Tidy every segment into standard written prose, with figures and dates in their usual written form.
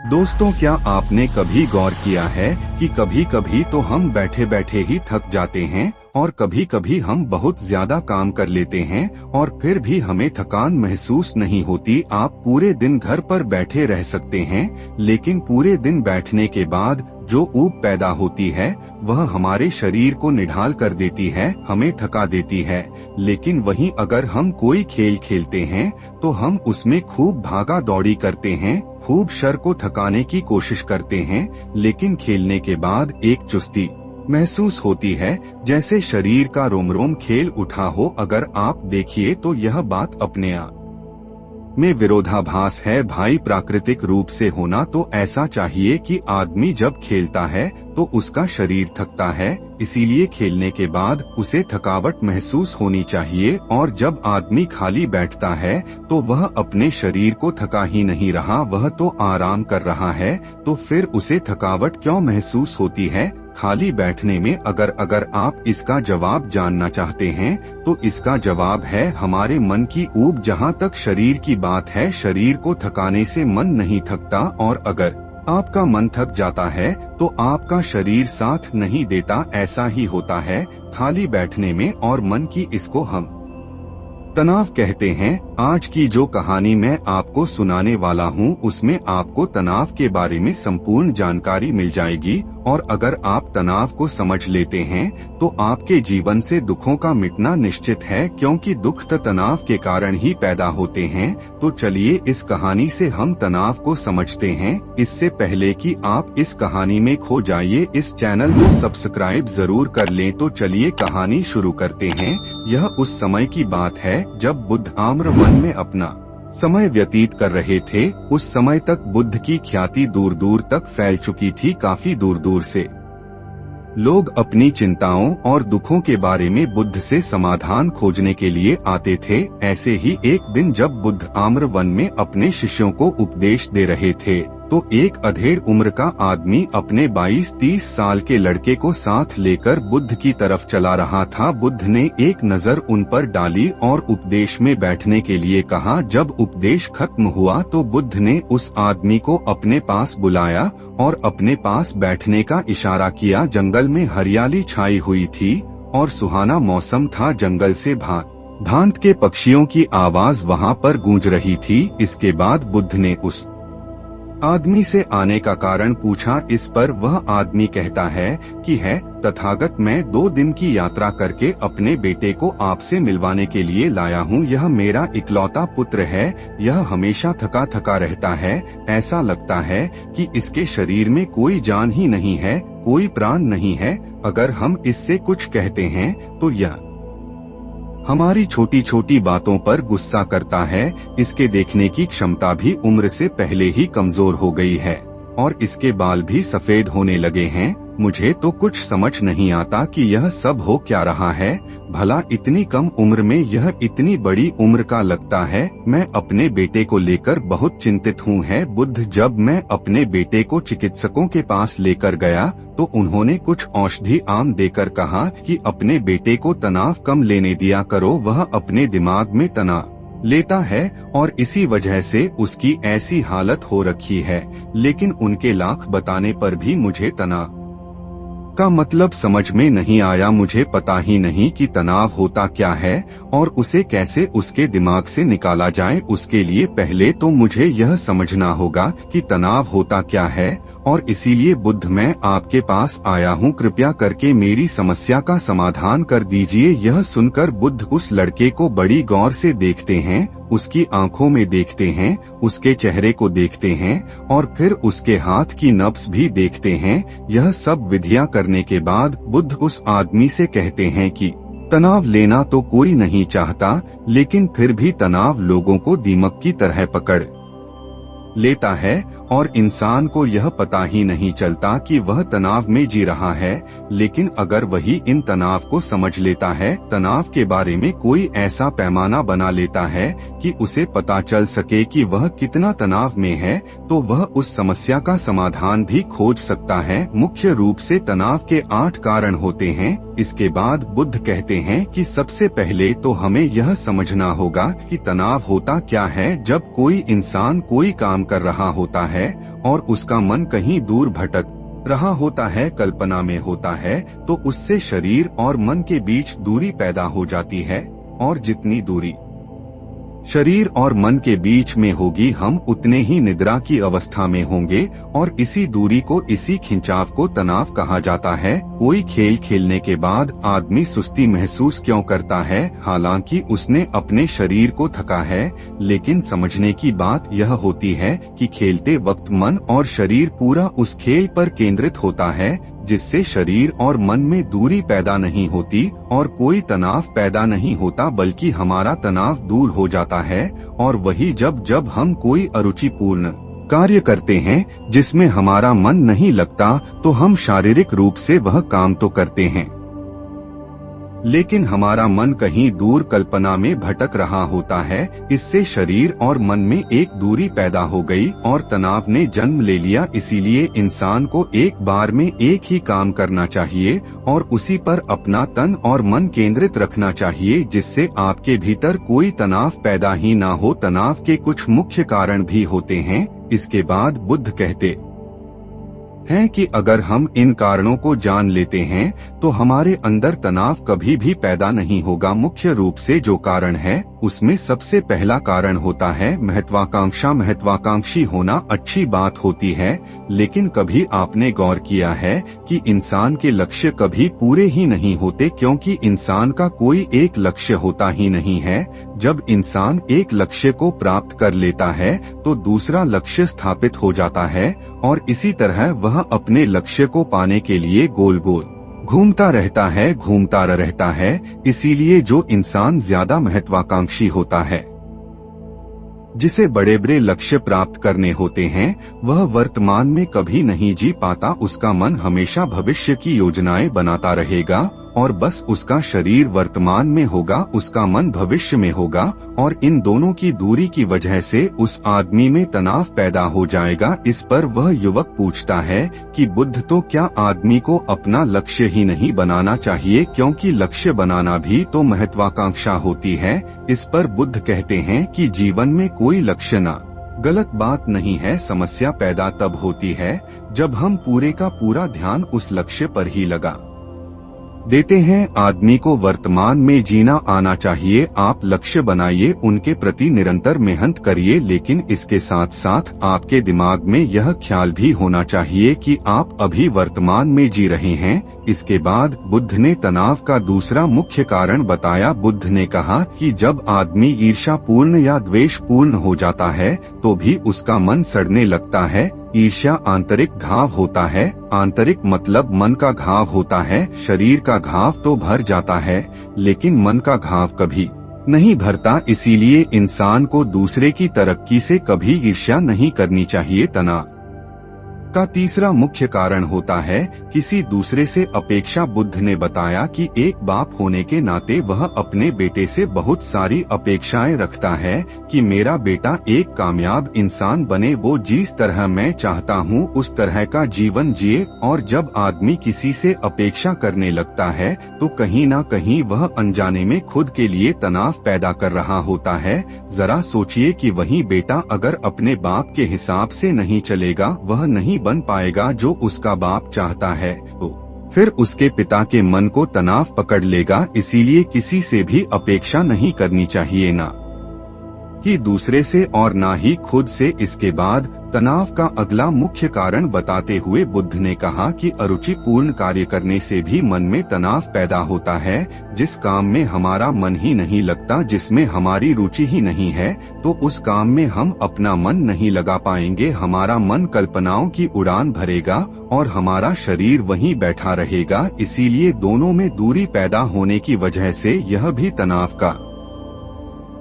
दोस्तों, क्या आपने कभी गौर किया है कि कभी कभी तो हम बैठे बैठे ही थक जाते हैं और कभी कभी हम बहुत ज्यादा काम कर लेते हैं और फिर भी हमें थकान महसूस नहीं होती। आप पूरे दिन घर पर बैठे रह सकते हैं, लेकिन पूरे दिन बैठने के बाद जो ऊब पैदा होती है वह हमारे शरीर को निढाल कर देती है, हमें थका देती है। लेकिन वहीं अगर हम कोई खेल खेलते हैं तो हम उसमें खूब भागा दौड़ी करते हैं, खूब शरीर को थकाने की कोशिश करते हैं, लेकिन खेलने के बाद एक चुस्ती महसूस होती है, जैसे शरीर का रोम रोम खेल उठा हो। अगर आप देखिए तो यह बात अपने आप में विरोधाभास है भाई। प्राकृतिक रूप से होना तो ऐसा चाहिए कि आदमी जब खेलता है तो उसका शरीर थकता है, इसीलिए खेलने के बाद उसे थकावट महसूस होनी चाहिए। और जब आदमी खाली बैठता है तो वह अपने शरीर को थका ही नहीं रहा, वह तो आराम कर रहा है, तो फिर उसे थकावट क्यों महसूस होती है खाली बैठने में? अगर आप इसका जवाब जानना चाहते हैं तो इसका जवाब है हमारे मन की ऊब। जहाँ तक शरीर की बात है, शरीर को थकाने से मन नहीं थकता, और अगर आपका मन थक जाता है तो आपका शरीर साथ नहीं देता। ऐसा ही होता है खाली बैठने में और मन की, इसको हम तनाव कहते हैं। आज की जो कहानी मैं आपको सुनाने वाला हूँ उसमें आपको तनाव के बारे में संपूर्ण जानकारी मिल जाएगी, और अगर आप तनाव को समझ लेते हैं तो आपके जीवन से दुखों का मिटना निश्चित है, क्योंकि दुख तो तनाव के कारण ही पैदा होते हैं। तो चलिए इस कहानी से हम तनाव को समझते हैं। इससे पहले कि आप इस कहानी में खो जाइए, इस चैनल को सब्सक्राइब जरूर कर लें। तो चलिए कहानी शुरू करते हैं। यह उस समय की बात है जब बुद्ध आम्र वन में अपना समय व्यतीत कर रहे थे। उस समय तक बुद्ध की ख्याति दूर दूर तक फैल चुकी थी। काफी दूर दूर से लोग अपनी चिंताओं और दुखों के बारे में बुद्ध से समाधान खोजने के लिए आते थे। ऐसे ही एक दिन जब बुद्ध आम्र वन में अपने शिष्यों को उपदेश दे रहे थे तो एक अधेड़ उम्र का आदमी अपने 22-30 साल के लड़के को साथ लेकर बुद्ध की तरफ चला रहा था। बुद्ध ने एक नजर उन पर डाली और उपदेश में बैठने के लिए कहा। जब उपदेश खत्म हुआ तो बुद्ध ने उस आदमी को अपने पास बुलाया और अपने पास बैठने का इशारा किया। जंगल में हरियाली छाई हुई थी और सुहाना मौसम था। जंगल से भांत के पक्षियों की आवाज वहाँ पर गूंज रही थी। इसके बाद बुद्ध ने उस आदमी से आने का कारण पूछा। इस पर वह आदमी कहता है कि है तथागत, मैं 2 दिन की यात्रा करके अपने बेटे को आपसे मिलवाने के लिए लाया हूँ। यह मेरा इकलौता पुत्र है। यह हमेशा थका थका रहता है। ऐसा लगता है कि इसके शरीर में कोई जान ही नहीं है, कोई प्राण नहीं है। अगर हम इससे कुछ कहते हैं तो यह हमारी छोटी छोटी बातों पर गुस्सा करता है। इसके देखने की क्षमता भी उम्र से पहले ही कमजोर हो गई है और इसके बाल भी सफेद होने लगे हैं। मुझे तो कुछ समझ नहीं आता कि यह सब हो क्या रहा है। भला इतनी कम उम्र में यह इतनी बड़ी उम्र का लगता है। मैं अपने बेटे को लेकर बहुत चिंतित हूँ। है बुद्ध, जब मैं अपने बेटे को चिकित्सकों के पास लेकर गया तो उन्होंने कुछ औषधि आम देकर कहा कि अपने बेटे को तनाव कम लेने दिया करो। वह अपने दिमाग में तनाव लेता है और इसी वजह से उसकी ऐसी हालत हो रखी है। लेकिन उनके लाख बताने पर भी मुझे तनाव का मतलब समझ में नहीं आया। मुझे पता ही नहीं कि तनाव होता क्या है और उसे कैसे उसके दिमाग से निकाला जाए। उसके लिए पहले तो मुझे यह समझना होगा कि तनाव होता क्या है, और इसीलिए बुद्ध मैं आपके पास आया हूँ। कृपया करके मेरी समस्या का समाधान कर दीजिए। यह सुनकर बुद्ध उस लड़के को बड़ी गौर से देखते हैं, उसकी आंखों में देखते हैं, उसके चेहरे को देखते हैं और फिर उसके हाथ की नब्ज भी देखते हैं। यह सब विधियां करने के बाद बुद्ध उस आदमी से कहते हैं कि तनाव लेना तो कोई नहीं चाहता, लेकिन फिर भी तनाव लोगों को दीमक की तरह पकड़ लेता है और इंसान को यह पता ही नहीं चलता कि वह तनाव में जी रहा है। लेकिन अगर वही इन तनाव को समझ लेता है, तनाव के बारे में कोई ऐसा पैमाना बना लेता है कि उसे पता चल सके कि वह कितना तनाव में है, तो वह उस समस्या का समाधान भी खोज सकता है। मुख्य रूप से तनाव के 8 कारण होते हैं। इसके बाद बुद्ध कहते हैं कि सबसे पहले तो हमें यह समझना होगा कि तनाव होता क्या है। जब कोई इंसान कोई काम कर रहा होता है है और उसका मन कहीं दूर भटक रहा होता है, कल्पना में होता है, तो उससे शरीर और मन के बीच दूरी पैदा हो जाती है। और जितनी दूरी शरीर और मन के बीच में होगी, हम उतने ही निद्रा की अवस्था में होंगे। और इसी दूरी को, इसी खिंचाव को तनाव कहा जाता है। कोई खेल खेलने के बाद आदमी सुस्ती महसूस क्यों करता है? हालांकि उसने अपने शरीर को थका है, लेकिन समझने की बात यह होती है कि खेलते वक्त मन और शरीर पूरा उस खेल पर केंद्रित होता है, जिससे शरीर और मन में दूरी पैदा नहीं होती और कोई तनाव पैदा नहीं होता, बल्कि हमारा तनाव दूर हो जाता है। और वही जब हम कोई अरुचिपूर्ण कार्य करते हैं जिसमें हमारा मन नहीं लगता, तो हम शारीरिक रूप से वह काम तो करते हैं, लेकिन हमारा मन कहीं दूर कल्पना में भटक रहा होता है। इससे शरीर और मन में एक दूरी पैदा हो गई और तनाव ने जन्म ले लिया। इसीलिए इंसान को एक बार में एक ही काम करना चाहिए और उसी पर अपना तन और मन केंद्रित रखना चाहिए, जिससे आपके भीतर कोई तनाव पैदा ही ना हो। तनाव के कुछ मुख्य कारण भी होते हैं। इसके बाद बुद्ध कहते हैं कि अगर हम इन कारणों को जान लेते हैं तो हमारे अंदर तनाव कभी भी पैदा नहीं होगा। मुख्य रूप से जो कारण है उसमें सबसे पहला कारण होता है महत्वाकांक्षा। महत्वाकांक्षी होना अच्छी बात होती है, लेकिन कभी आपने गौर किया है कि इंसान के लक्ष्य कभी पूरे ही नहीं होते, क्योंकि इंसान का कोई एक लक्ष्य होता ही नहीं है। जब इंसान एक लक्ष्य को प्राप्त कर लेता है तो दूसरा लक्ष्य स्थापित हो जाता है और इसी तरह वह अपने लक्ष्य को पाने के लिए गोल गोल घूमता रहता है। इसीलिए जो इंसान ज्यादा महत्वाकांक्षी होता है, जिसे बड़े बड़े लक्ष्य प्राप्त करने होते हैं, वह वर्तमान में कभी नहीं जी पाता। उसका मन हमेशा भविष्य की योजनाएं बनाता रहेगा और बस उसका शरीर वर्तमान में होगा, उसका मन भविष्य में होगा। और इन दोनों की दूरी की वजह से उस आदमी में तनाव पैदा हो जाएगा। इस पर वह युवक पूछता है कि बुद्ध, तो क्या आदमी को अपना लक्ष्य ही नहीं बनाना चाहिए, क्योंकि लक्ष्य बनाना भी तो महत्वाकांक्षा होती है। इस पर बुद्ध कहते हैं कि जीवन में कोई लक्ष्य ना गलत बात नहीं है, समस्या पैदा तब होती है जब हम पूरे का पूरा ध्यान उस लक्ष्य पर ही लगा देते हैं। आदमी को वर्तमान में जीना आना चाहिए। आप लक्ष्य बनाइए, उनके प्रति निरंतर मेहनत करिए, लेकिन इसके साथ साथ आपके दिमाग में यह ख्याल भी होना चाहिए कि आप अभी वर्तमान में जी रहे हैं। इसके बाद बुद्ध ने तनाव का दूसरा मुख्य कारण बताया। बुद्ध ने कहा कि जब आदमी ईर्ष्यापूर्ण या द्वेषपूर्ण हो जाता है तो भी उसका मन सड़ने लगता है। ईर्ष्या आंतरिक घाव होता है। आंतरिक मतलब मन का घाव होता है। शरीर का घाव तो भर जाता है, लेकिन मन का घाव कभी नहीं भरता। इसीलिए इंसान को दूसरे की तरक्की से कभी ईर्ष्या नहीं करनी चाहिए। तनाव का तीसरा मुख्य कारण होता है किसी दूसरे से अपेक्षा। बुद्ध ने बताया कि एक बाप होने के नाते वह अपने बेटे से बहुत सारी अपेक्षाएं रखता है कि मेरा बेटा एक कामयाब इंसान बने, वो जिस तरह मैं चाहता हूँ उस तरह का जीवन जिए। और जब आदमी किसी से अपेक्षा करने लगता है तो कहीं ना कहीं वह अनजाने में खुद के लिए तनाव पैदा कर रहा होता है। जरा सोचिए कि वही बेटा अगर अपने बाप के हिसाब से नहीं चलेगा, वह नहीं बन पाएगा जो उसका बाप चाहता है, तो फिर उसके पिता के मन को तनाव पकड़ लेगा। इसीलिए किसी से भी अपेक्षा नहीं करनी चाहिए, ना कि दूसरे से और ना ही खुद से। इसके बाद तनाव का अगला मुख्य कारण बताते हुए बुद्ध ने कहा कि अरुचिपूर्ण कार्य करने से भी मन में तनाव पैदा होता है। जिस काम में हमारा मन ही नहीं लगता, जिसमें हमारी रुचि ही नहीं है, तो उस काम में हम अपना मन नहीं लगा पाएंगे। हमारा मन कल्पनाओं की उड़ान भरेगा और हमारा शरीर वहीं बैठा रहेगा। इसीलिए दोनों में दूरी पैदा होने की वजह से यह भी तनाव का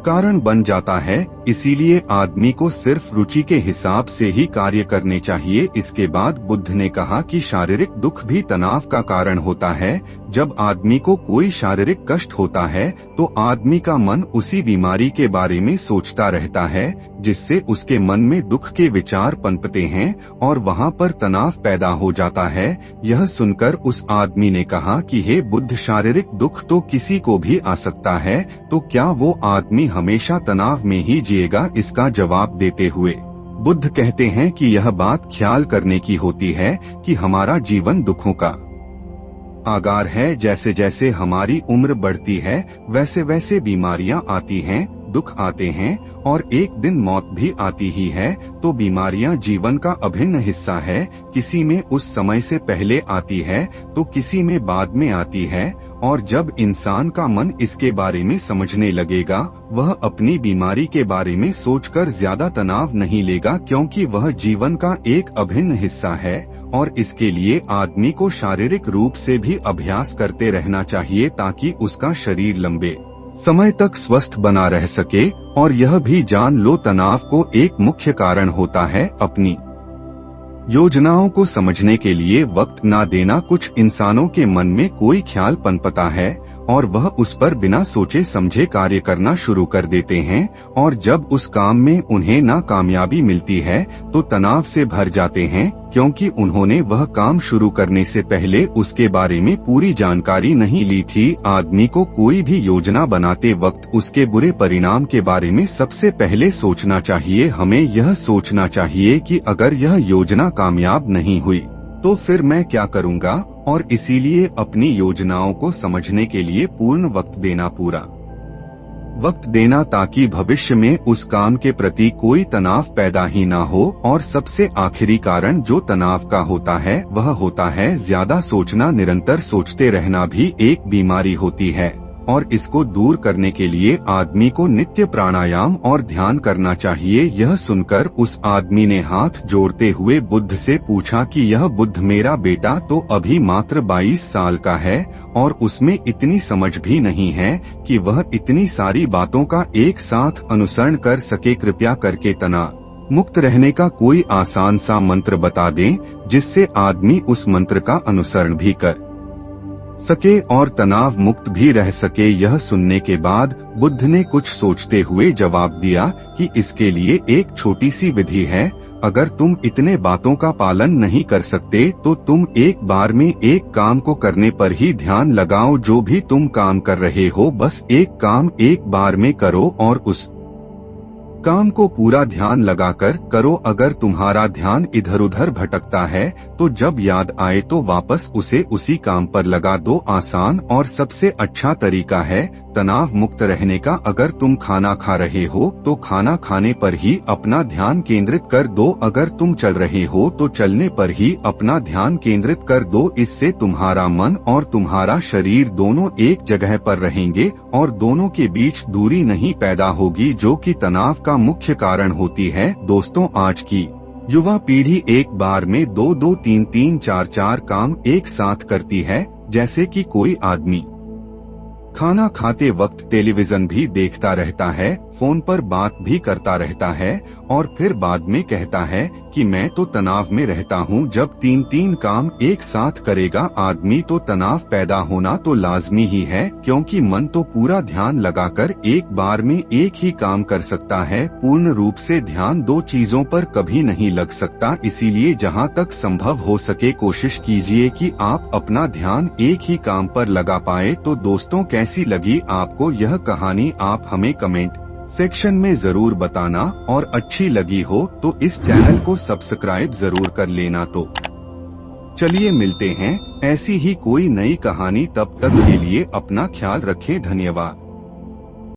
कारण बन जाता है। इसीलिए आदमी को सिर्फ रुचि के हिसाब से ही कार्य करने चाहिए। इसके बाद बुद्ध ने कहा कि शारीरिक दुख भी तनाव का कारण होता है। जब आदमी को कोई शारीरिक कष्ट होता है तो आदमी का मन उसी बीमारी के बारे में सोचता रहता है, जिससे उसके मन में दुख के विचार पनपते हैं और वहाँ पर तनाव पैदा हो जाता है। यह सुनकर उस आदमी ने कहा कि हे बुद्ध, शारीरिक दुख तो किसी को भी आ सकता है, तो क्या वो आदमी हमेशा तनाव में ही जिएगा? इसका जवाब देते हुए बुद्ध कहते हैं कि यह बात ख्याल करने की होती है कि हमारा जीवन दुखों का आगार है। जैसे जैसे हमारी उम्र बढ़ती है वैसे वैसे बीमारियां आती हैं, दुख आते हैं और एक दिन मौत भी आती ही है। तो बीमारियां जीवन का अभिन्न हिस्सा है। किसी में उस समय से पहले आती है तो किसी में बाद में आती है। और जब इंसान का मन इसके बारे में समझने लगेगा, वह अपनी बीमारी के बारे में सोचकर ज्यादा तनाव नहीं लेगा, क्योंकि वह जीवन का एक अभिन्न हिस्सा है। और इसके लिए आदमी को शारीरिक रूप से भी अभ्यास करते रहना चाहिए ताकि उसका शरीर लंबे समय तक स्वस्थ बना रह सके। और यह भी जान लो, तनाव को एक मुख्य कारण होता है अपनी योजनाओं को समझने के लिए वक्त ना देना। कुछ इंसानों के मन में कोई ख्याल पनपता है और वह उस पर बिना सोचे समझे कार्य करना शुरू कर देते हैं, और जब उस काम में उन्हें नाकामयाबी मिलती है तो तनाव से भर जाते हैं, क्योंकि उन्होंने वह काम शुरू करने से पहले उसके बारे में पूरी जानकारी नहीं ली थी। आदमी को कोई भी योजना बनाते वक्त उसके बुरे परिणाम के बारे में सबसे पहले सोचना चाहिए। हमें यह सोचना चाहिए कि अगर यह योजना कामयाब नहीं हुई तो फिर मैं क्या करूँगा, और इसीलिए अपनी योजनाओं को समझने के लिए पूर्ण वक्त देना ताकि भविष्य में उस काम के प्रति कोई तनाव पैदा ही ना हो। और सबसे आखिरी कारण जो तनाव का होता है वह होता है ज्यादा सोचना। निरंतर सोचते रहना भी एक बीमारी होती है, और इसको दूर करने के लिए आदमी को नित्य प्राणायाम और ध्यान करना चाहिए। यह सुनकर उस आदमी ने हाथ जोड़ते हुए बुद्ध से पूछा कि यह बुद्ध, मेरा बेटा तो अभी मात्र 22 साल का है और उसमें इतनी समझ भी नहीं है कि वह इतनी सारी बातों का एक साथ अनुसरण कर सके। कृपया करके तनाव मुक्त रहने का कोई आसान सा मंत्र बता दें जिससे आदमी उस मंत्र का अनुसरण भी कर सके और तनाव मुक्त भी रह सके। यह सुनने के बाद बुद्ध ने कुछ सोचते हुए जवाब दिया कि इसके लिए एक छोटी सी विधि है। अगर तुम इतने बातों का पालन नहीं कर सकते तो तुम एक बार में एक काम को करने पर ही ध्यान लगाओ। जो भी तुम काम कर रहे हो बस एक काम एक बार में करो और उस काम को पूरा ध्यान लगाकर करो। अगर तुम्हारा ध्यान इधर उधर भटकता है तो जब याद आए तो वापस उसे उसी काम पर लगा दो। आसान और सबसे अच्छा तरीका है तनाव मुक्त रहने का। अगर तुम खाना खा रहे हो तो खाना खाने पर ही अपना ध्यान केंद्रित कर दो। अगर तुम चल रहे हो तो चलने पर ही अपना ध्यान केंद्रित कर दो। इससे तुम्हारा मन और तुम्हारा शरीर दोनों एक जगह पर रहेंगे और दोनों के बीच दूरी नहीं पैदा होगी, जो कि तनाव का मुख्य कारण होती है। दोस्तों, आज की युवा पीढ़ी एक बार में 2-2, 3-3, 4-4 काम एक साथ करती है। जैसे कि कोई आदमी खाना खाते वक्त टेलीविजन भी देखता रहता है, फोन पर बात भी करता रहता है और फिर बाद में कहता है कि मैं तो तनाव में रहता हूँ। जब 3-3 काम एक साथ करेगा आदमी तो तनाव पैदा होना तो लाजमी ही है, क्योंकि मन तो पूरा ध्यान लगाकर एक बार में एक ही काम कर सकता है। पूर्ण रूप से ध्यान दो चीजों पर कभी नहीं लग सकता। इसीलिए जहाँ तक संभव हो सके कोशिश कीजिए कि आप अपना ध्यान एक ही काम पर लगा पाए। तो दोस्तों, कैसी लगी आपको यह कहानी, आप हमें कमेंट सेक्शन में जरूर बताना, और अच्छी लगी हो तो इस चैनल को सब्सक्राइब जरूर कर लेना। तो चलिए मिलते हैं ऐसी ही कोई नई कहानी, तब तक के लिए अपना ख्याल रखें। धन्यवाद।